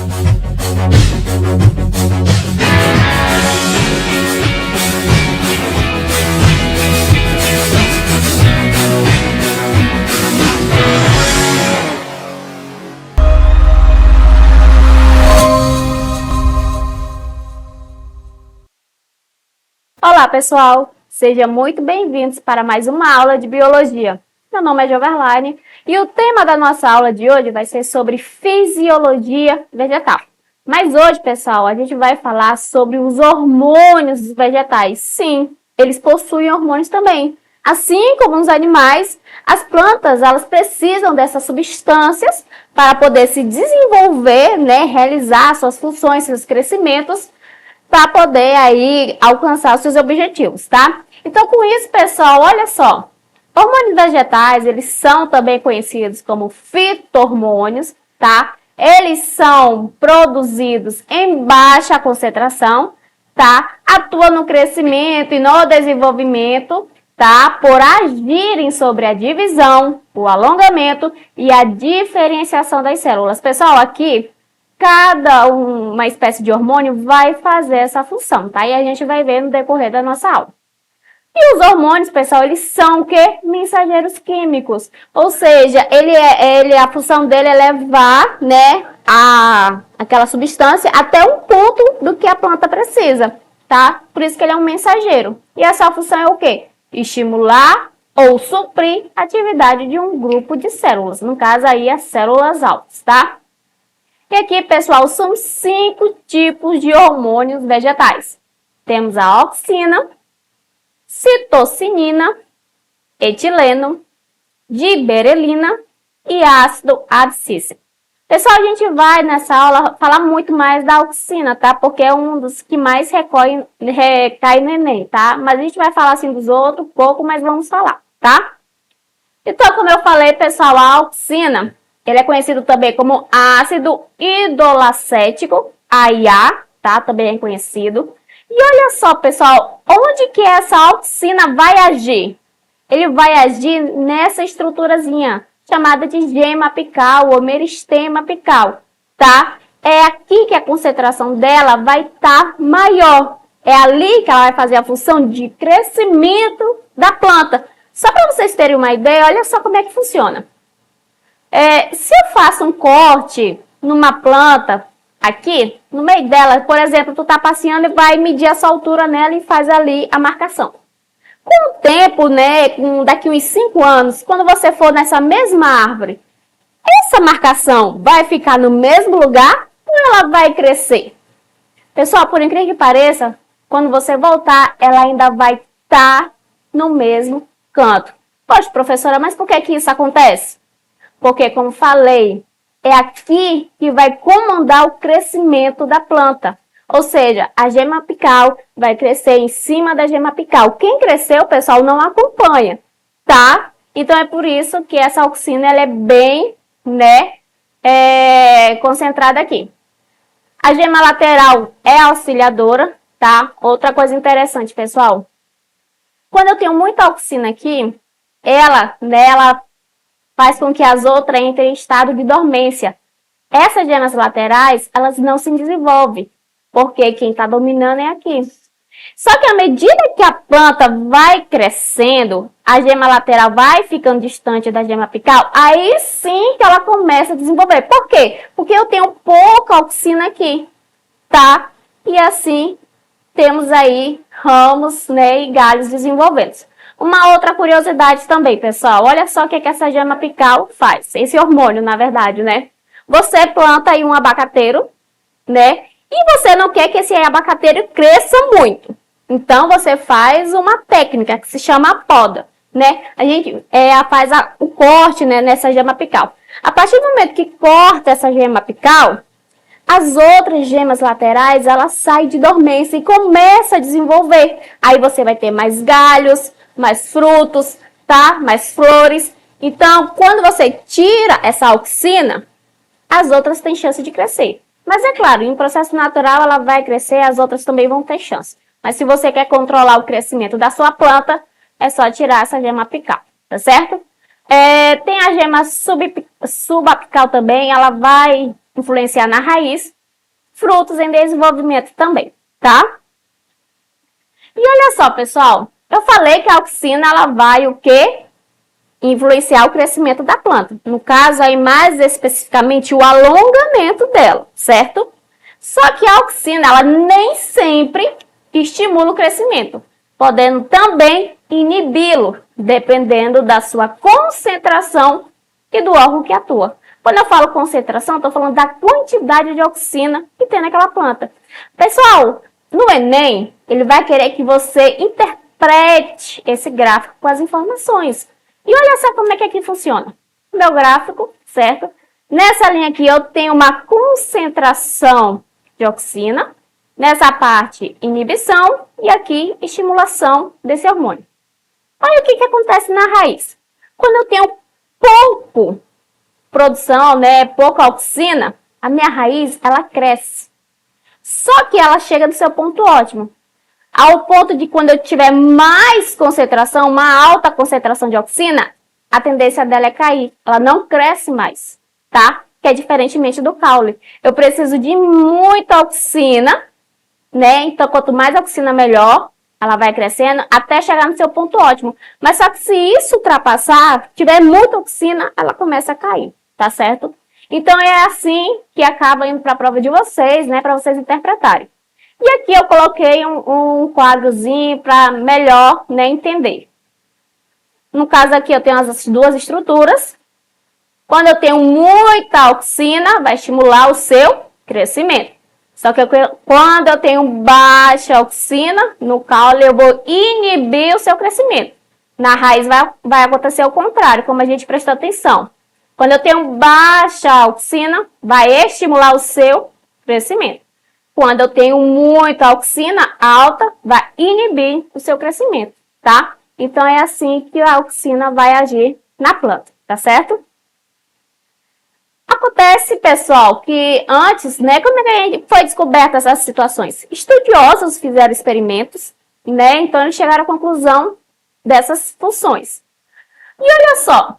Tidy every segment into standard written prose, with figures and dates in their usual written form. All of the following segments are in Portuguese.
Olá, pessoal! Sejam muito bem-vindos para mais uma aula de Biologia. Meu nome é Joverlaine e o tema da nossa aula de hoje vai ser sobre fisiologia vegetal. Mas hoje, pessoal, a gente vai falar sobre os hormônios dos vegetais. Sim, eles possuem hormônios também. Assim como os animais, as plantas elas precisam dessas substâncias para poder se desenvolver, realizar suas funções, seus crescimentos, para poder aí alcançar os seus objetivos, tá? Então, com isso, pessoal, olha só. Hormônios vegetais, eles são também conhecidos como fito-hormônios, tá? Eles são produzidos em baixa concentração, tá? Atuam no crescimento e no desenvolvimento, tá? Por agirem sobre a divisão, o alongamento e a diferenciação das células. Pessoal, aqui cada uma espécie de hormônio vai fazer essa função, tá? E a gente vai ver no decorrer da nossa aula. E os hormônios, pessoal, eles são o quê? Mensageiros químicos. Ou seja, a função dele é levar, aquela substância até um ponto do que a planta precisa, tá? Por isso que ele é um mensageiro. E essa função é o quê? Estimular ou suprir a atividade de um grupo de células. No caso aí, as células alvos, tá? E aqui, pessoal, são 5 tipos de hormônios vegetais. Temos a auxina, citocinina, etileno, giberelina e ácido abscíssico. Pessoal, a gente vai nessa aula falar muito mais da auxina, tá? Porque é um dos que mais recai no Enem, tá? Mas a gente vai falar assim dos outros pouco, mas vamos falar, tá? Então, como eu falei, pessoal, a auxina, ele é conhecido também como ácido idolacético, AIA, tá? Também é conhecido. E olha só, pessoal, onde que essa auxina vai agir? Ele vai agir nessa estruturazinha, chamada de gema apical ou meristema apical, tá? É aqui que a concentração dela vai estar maior. É ali que ela vai fazer a função de crescimento da planta. Só para vocês terem uma ideia, olha só como é que funciona. Se eu faço um corte numa planta, aqui, no meio dela, por exemplo, tu tá passeando e vai medir a sua altura nela e faz ali a marcação. Com o tempo, daqui uns 5 anos, quando você for nessa mesma árvore, essa marcação vai ficar no mesmo lugar ou ela vai crescer? Pessoal, por incrível que pareça, quando você voltar, ela ainda vai estar no mesmo canto. Poxa, professora, mas por que isso acontece? Porque, como falei, é aqui que vai comandar o crescimento da planta. Ou seja, a gema apical vai crescer em cima da gema apical. Quem cresceu, pessoal, não acompanha, tá? Então, é por isso que essa auxina ela é bem, concentrada aqui. A gema lateral é auxiliadora, tá? Outra coisa interessante, pessoal. Quando eu tenho muita auxina aqui, ela faz com que as outras entrem em estado de dormência. Essas gemas laterais, elas não se desenvolvem, porque quem está dominando é aqui. Só que à medida que a planta vai crescendo, a gema lateral vai ficando distante da gema apical, aí sim que ela começa a desenvolver. Por quê? Porque eu tenho pouca auxina aqui, tá? E assim, temos aí ramos, e galhos desenvolvendo. Uma outra curiosidade também, pessoal. Olha só o que essa gema apical faz. Esse hormônio, na verdade, Você planta aí um abacateiro, E você não quer que esse abacateiro cresça muito. Então, você faz uma técnica que se chama poda, A gente faz o corte, nessa gema apical. A partir do momento que corta essa gema apical, as outras gemas laterais, elas saem de dormência e começam a desenvolver. Aí você vai ter mais galhos, mais frutos, tá? Mais flores. Então, quando você tira essa auxina, as outras têm chance de crescer. Mas é claro, em um processo natural ela vai crescer, as outras também vão ter chance. Mas se você quer controlar o crescimento da sua planta, é só tirar essa gema apical, tá certo? Tem a gema subapical também, ela vai influenciar na raiz, frutos em desenvolvimento também, tá? E olha só, pessoal, eu falei que a auxina, ela vai o quê? Influenciar o crescimento da planta. No caso, aí mais especificamente, o alongamento dela, certo? Só que a auxina, ela nem sempre estimula o crescimento, podendo também inibi-lo, dependendo da sua concentração e do órgão que atua. Quando eu falo concentração, estou falando da quantidade de auxina que tem naquela planta. Pessoal, no Enem, ele vai querer que você interprete esse gráfico com as informações. E olha só como é que aqui funciona. Meu gráfico, certo? Nessa linha aqui eu tenho uma concentração de auxina. Nessa parte, inibição. E aqui, estimulação desse hormônio. Olha o que acontece na raiz. Quando eu tenho pouco produção, né, pouca auxina, a minha raiz, ela cresce. Só que ela chega no seu ponto ótimo. Ao ponto de quando eu tiver mais concentração, uma alta concentração de auxina, a tendência dela é cair. Ela não cresce mais, tá? Que é diferentemente do caule. Eu preciso de muita auxina, né? Então, quanto mais auxina, melhor. Ela vai crescendo até chegar no seu ponto ótimo. Mas só que se isso ultrapassar, tiver muita auxina, ela começa a cair, tá certo? Então, é assim que acaba indo para a prova de vocês, né? Para vocês interpretarem. E aqui eu coloquei um quadrozinho para melhor, né, entender. No caso aqui eu tenho as duas estruturas. Quando eu tenho muita auxina, vai estimular o seu crescimento. Só que quando eu tenho baixa auxina, no caule eu vou inibir o seu crescimento. Na raiz vai acontecer o contrário, como a gente prestou atenção. Quando eu tenho baixa auxina, vai estimular o seu crescimento. Quando eu tenho muita auxina alta, vai inibir o seu crescimento, tá? Então, é assim que a auxina vai agir na planta, tá certo? Acontece, pessoal, que antes, né, como é que foi descoberta essas situações? Estudiosos fizeram experimentos, né, então eles chegaram à conclusão dessas funções. E olha só,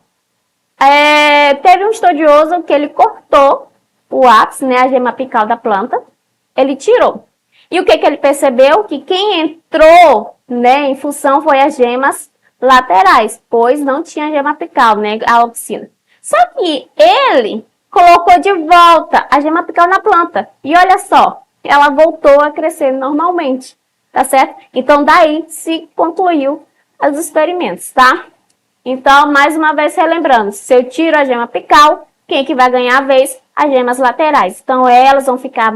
teve um estudioso que ele cortou o ápice, né, a gema apical da planta, ele tirou. E o que ele percebeu? Que quem entrou, né, em função foi as gemas laterais, pois não tinha gema apical, né, a auxina. Só que ele colocou de volta a gema apical na planta. E olha só, ela voltou a crescer normalmente, tá certo? Então, daí se concluiu os experimentos, tá? Então, mais uma vez relembrando, se eu tiro a gema apical, quem é que vai ganhar a vez? As gemas laterais. Então, elas vão ficar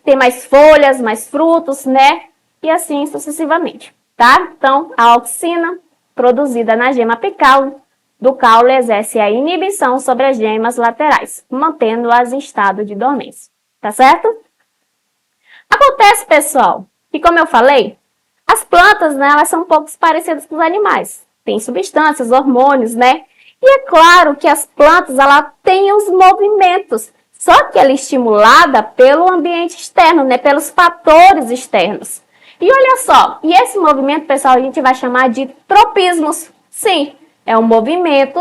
ter mais folhas, mais frutos, né? E assim sucessivamente, tá? Então, a auxina produzida na gema apical do caule exerce a inibição sobre as gemas laterais, mantendo-as em estado de dormência, tá certo? Acontece, pessoal, que como eu falei, as plantas, né, elas são um pouco parecidas com os animais. Tem substâncias, hormônios, né? E é claro que as plantas, ela têm os movimentos, só que ela é estimulada pelo ambiente externo, né? Pelos fatores externos. E olha só, e esse movimento, pessoal, a gente vai chamar de tropismos. Sim, é um movimento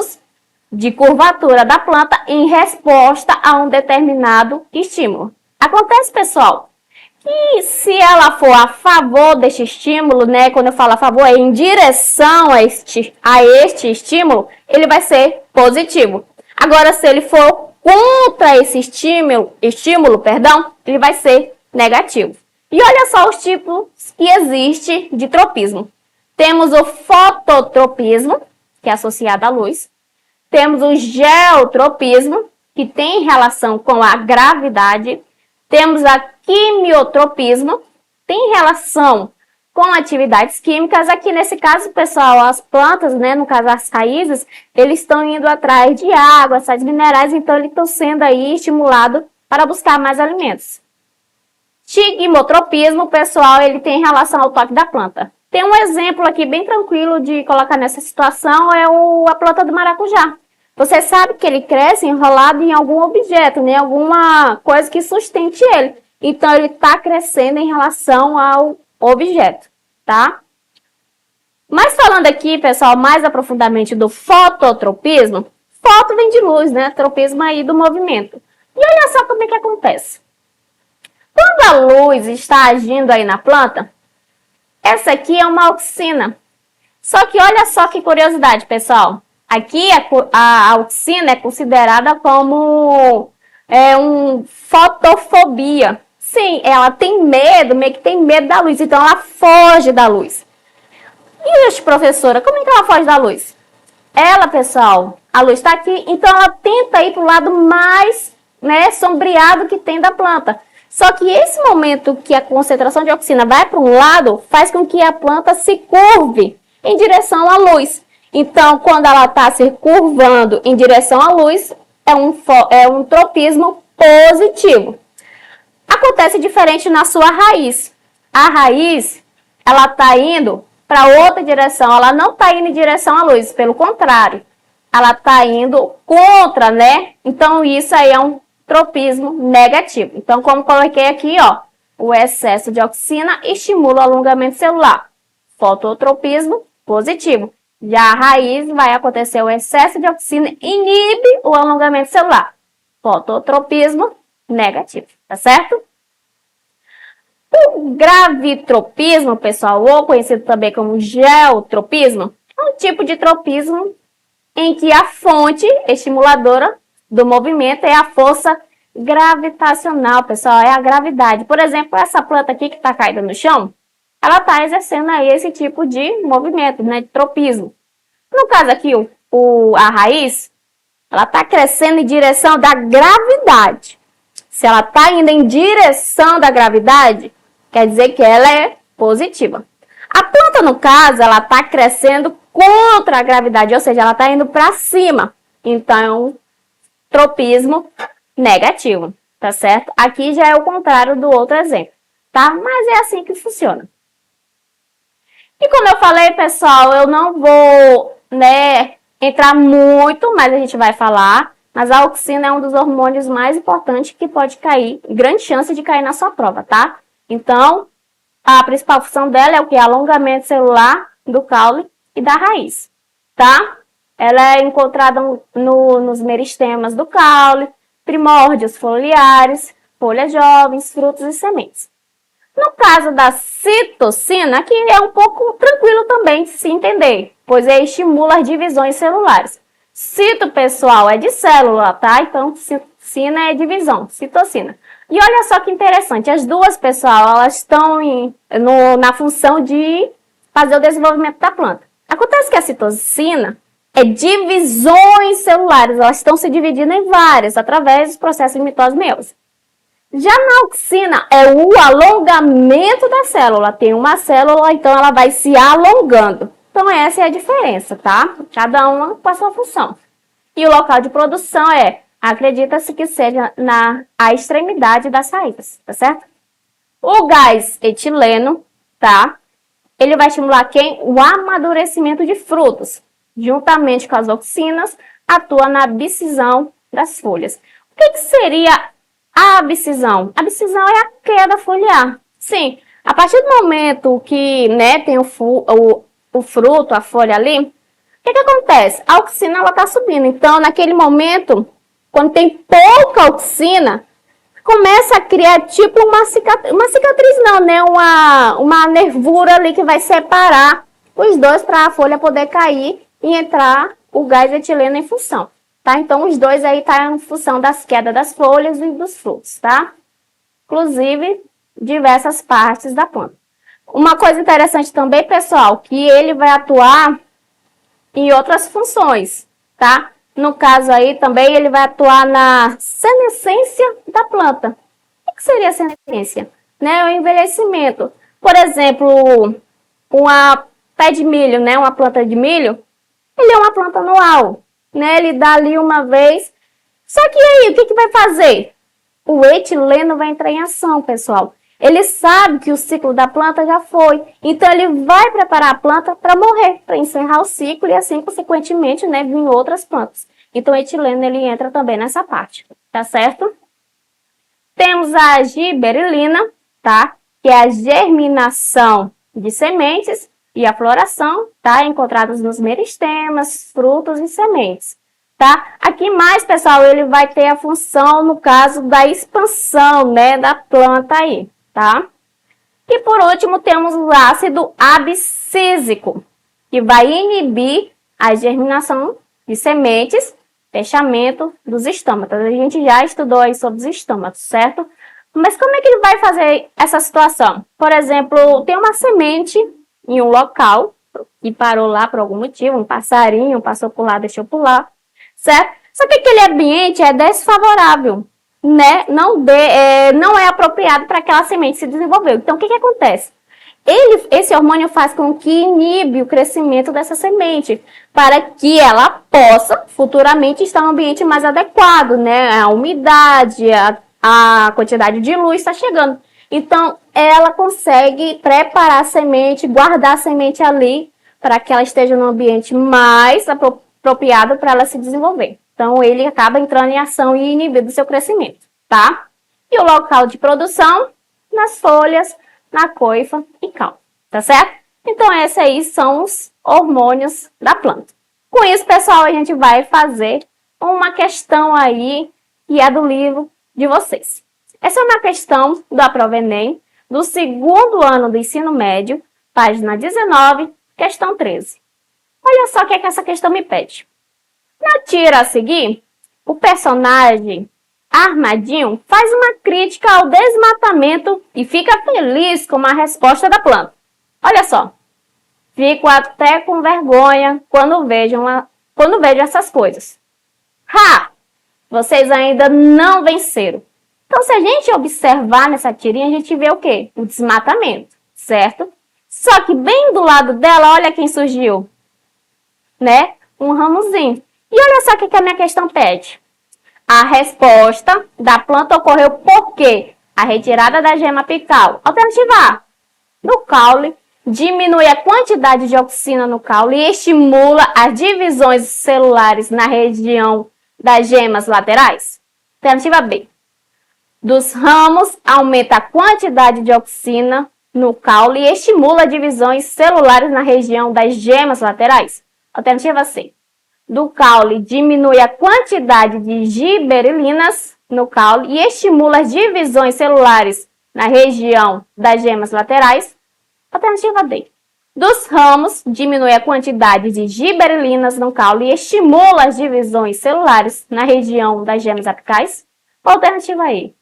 de curvatura da planta em resposta a um determinado estímulo. Acontece, pessoal, que se ela for a favor deste estímulo, né? Quando eu falo a favor, é em direção a este estímulo, ele vai ser positivo. Agora, se ele for contra esse estímulo, ele vai ser negativo. E olha só os tipos que existem de tropismo. Temos o fototropismo, que é associado à luz. Temos o geotropismo, que tem relação com a gravidade. Temos a quimiotropismo, tem relação com atividades químicas. Aqui nesse caso, pessoal, as plantas, né, no caso as raízes, eles estão indo atrás de água, sais minerais, então eles estão sendo aí estimulados para buscar mais alimentos. Tigmotropismo, pessoal, ele tem relação ao toque da planta. Tem um exemplo aqui bem tranquilo de colocar nessa situação, é a planta do maracujá. Você sabe que ele cresce enrolado em algum objeto, né, alguma coisa que sustente ele. Então, ele está crescendo em relação ao objeto, tá? Mas falando aqui, pessoal, mais aprofundadamente do fototropismo, foto vem de luz, né? Tropismo aí do movimento. E olha só como é que acontece. Quando a luz está agindo aí na planta, essa aqui é uma auxina. Só que olha só que curiosidade, pessoal. Aqui a auxina é considerada como fotofobia. Sim, ela tem medo, meio que tem medo da luz, então ela foge da luz. E a professora, como é que ela foge da luz? Ela, pessoal, a luz está aqui, então ela tenta ir para o lado mais, sombreado que tem da planta. Só que esse momento que a concentração de auxina vai para um lado, faz com que a planta se curve em direção à luz. Então, quando ela está se curvando em direção à luz, é um tropismo positivo. Acontece diferente na sua raiz. A raiz, ela está indo para outra direção, ela não está indo em direção à luz, pelo contrário, ela está indo contra, né? Então, isso aí é um tropismo negativo. Então, como coloquei aqui, ó, o excesso de auxina estimula o alongamento celular. Fototropismo positivo. Já a raiz vai acontecer o excesso de auxina, inibe o alongamento celular. Fototropismo negativo, tá certo? O gravitropismo, pessoal, ou conhecido também como geotropismo, é um tipo de tropismo em que a fonte estimuladora do movimento é a força gravitacional, pessoal, é a gravidade. Por exemplo, essa planta aqui que está caída no chão, ela está exercendo aí esse tipo de movimento, né, de tropismo. No caso aqui, a raiz, ela está crescendo em direção da gravidade. Se ela está indo em direção da gravidade, quer dizer que ela é positiva. A planta, no caso, ela está crescendo contra a gravidade, ou seja, ela está indo para cima. Então, tropismo negativo, tá certo? Aqui já é o contrário do outro exemplo, tá? Mas é assim que funciona. E como eu falei, pessoal, eu não vou, entrar muito, mas a gente vai falar. Mas a auxina é um dos hormônios mais importantes que pode cair, grande chance de cair na sua prova, tá? Então, a principal função dela é o que? Alongamento celular do caule e da raiz, tá? Ela é encontrada nos meristemas do caule, primórdios foliares, folhas jovens, frutos e sementes. No caso da citocina, aqui é um pouco tranquilo também de se entender, pois ele estimula as divisões celulares. Cito, pessoal, é de célula, tá? Então, cina é divisão, citocina. E olha só que interessante, as duas, pessoal, elas estão na função de fazer o desenvolvimento da planta. Acontece que a citocina é divisões celulares, elas estão se dividindo em várias, através dos processos de mitose e meiose. Já na auxina é o alongamento da célula. Tem uma célula, então ela vai se alongando. Então essa é a diferença, tá? Cada uma com a sua função. E o local de produção acredita-se que seja a extremidade das raízes, tá certo? O gás etileno, tá? Ele vai estimular quem? O amadurecimento de frutos. Juntamente com as auxinas, atua na abscisão das folhas. O que seria a abscisão? A abscisão é a queda foliar. Sim, a partir do momento que tem o fruto, a folha ali, o que acontece? A auxina está subindo. Então, naquele momento, quando tem pouca auxina, começa a criar tipo uma cicatriz não, né? Uma nervura ali que vai separar os dois para a folha poder cair e entrar o gás etileno em função, tá? Então, os dois aí tá em função das quedas das folhas e dos frutos, tá? Inclusive, diversas partes da planta. Uma coisa interessante também, pessoal, que ele vai atuar em outras funções, tá? No caso aí, também ele vai atuar na senescência da planta. O que seria a senescência? O envelhecimento. Por exemplo, uma pé de milho, uma planta de milho, ele é uma planta anual, Ele dá ali uma vez. Só que aí, o que vai fazer? O etileno vai entrar em ação, pessoal. Ele sabe que o ciclo da planta já foi. Então, ele vai preparar a planta para morrer, para encerrar o ciclo e assim, consequentemente, vir outras plantas. Então, o etileno, ele entra também nessa parte, tá certo? Temos a giberelina, tá? Que é a germinação de sementes e a floração, tá? Encontrados nos meristemas, frutos e sementes. tá? Aqui mais, pessoal, ele vai ter a função, no caso, da expansão, né, da planta aí, tá? E por último, temos o ácido abscísico, que vai inibir a germinação de sementes, fechamento dos estômatos. A gente já estudou aí sobre os estômatos, certo? Mas como é que ele vai fazer essa situação? Por exemplo, tem uma semente em um local e parou lá por algum motivo, um passarinho passou por lá, deixou por lá, certo? Só que aquele ambiente é desfavorável, né? Não é apropriado para aquela semente se desenvolver. Então, o que acontece? Esse hormônio faz com que inibe o crescimento dessa semente, para que ela possa futuramente estar em um ambiente mais adequado, né? A umidade, a quantidade de luz está chegando. Então, ela consegue preparar a semente, guardar a semente ali, para que ela esteja no ambiente mais apropriado para ela se desenvolver. Então, ele acaba entrando em ação e inibindo o seu crescimento, tá? E o local de produção, nas folhas, na coifa e caule, tá certo? Então, esses aí são os hormônios da planta. Com isso, pessoal, a gente vai fazer uma questão aí, que é do livro de vocês. Essa é uma questão da Prova Enem, do segundo ano do ensino médio, página 19, questão 13. Olha só o que essa questão me pede. Na tira a seguir, o personagem Armadinho faz uma crítica ao desmatamento e fica feliz com a resposta da planta. Olha só, fico até com vergonha quando vejo essas coisas. Ha! Vocês ainda não venceram. Então, se a gente observar nessa tirinha, a gente vê o quê? O desmatamento, certo? Só que bem do lado dela, olha quem surgiu, né? Um ramozinho. E olha só o que a minha questão pede. A resposta da planta ocorreu porque a retirada da gema apical. Alternativa A. No caule, diminui a quantidade de auxina no caule e estimula as divisões celulares na região das gemas laterais. Alternativa B. Dos ramos, aumenta a quantidade de auxina no caule e estimula divisões celulares na região das gemas laterais. Alternativa C. Do caule, diminui a quantidade de giberelinas no caule e estimula as divisões celulares na região das gemas laterais. Alternativa D. Dos ramos, diminui a quantidade de giberelinas no caule e estimula as divisões celulares na região das gemas apicais. Alternativa E.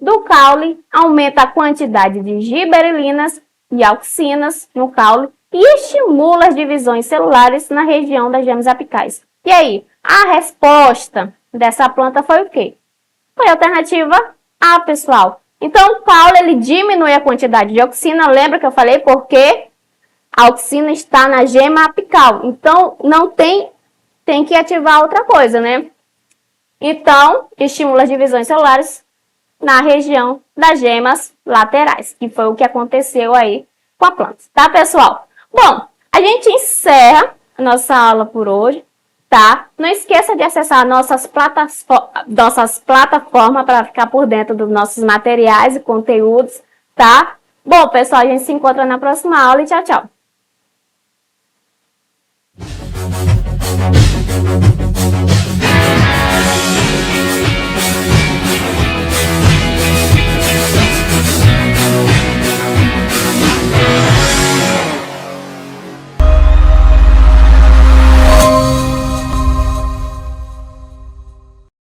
Do caule, aumenta a quantidade de giberelinas e auxinas no caule e estimula as divisões celulares na região das gemas apicais. E aí, a resposta dessa planta foi o quê? Foi a alternativa A, pessoal. Então, o caule, ele diminui a quantidade de auxina, lembra que eu falei? Porque a auxina está na gema apical. Então, não tem que ativar outra coisa, né? Então, estimula as divisões celulares na região das gemas laterais, que foi o que aconteceu aí com a planta, tá, pessoal? Bom, a gente encerra a nossa aula por hoje, tá? Não esqueça de acessar nossas plataformas para ficar por dentro dos nossos materiais e conteúdos, tá? Bom, pessoal, a gente se encontra na próxima aula e tchau, tchau!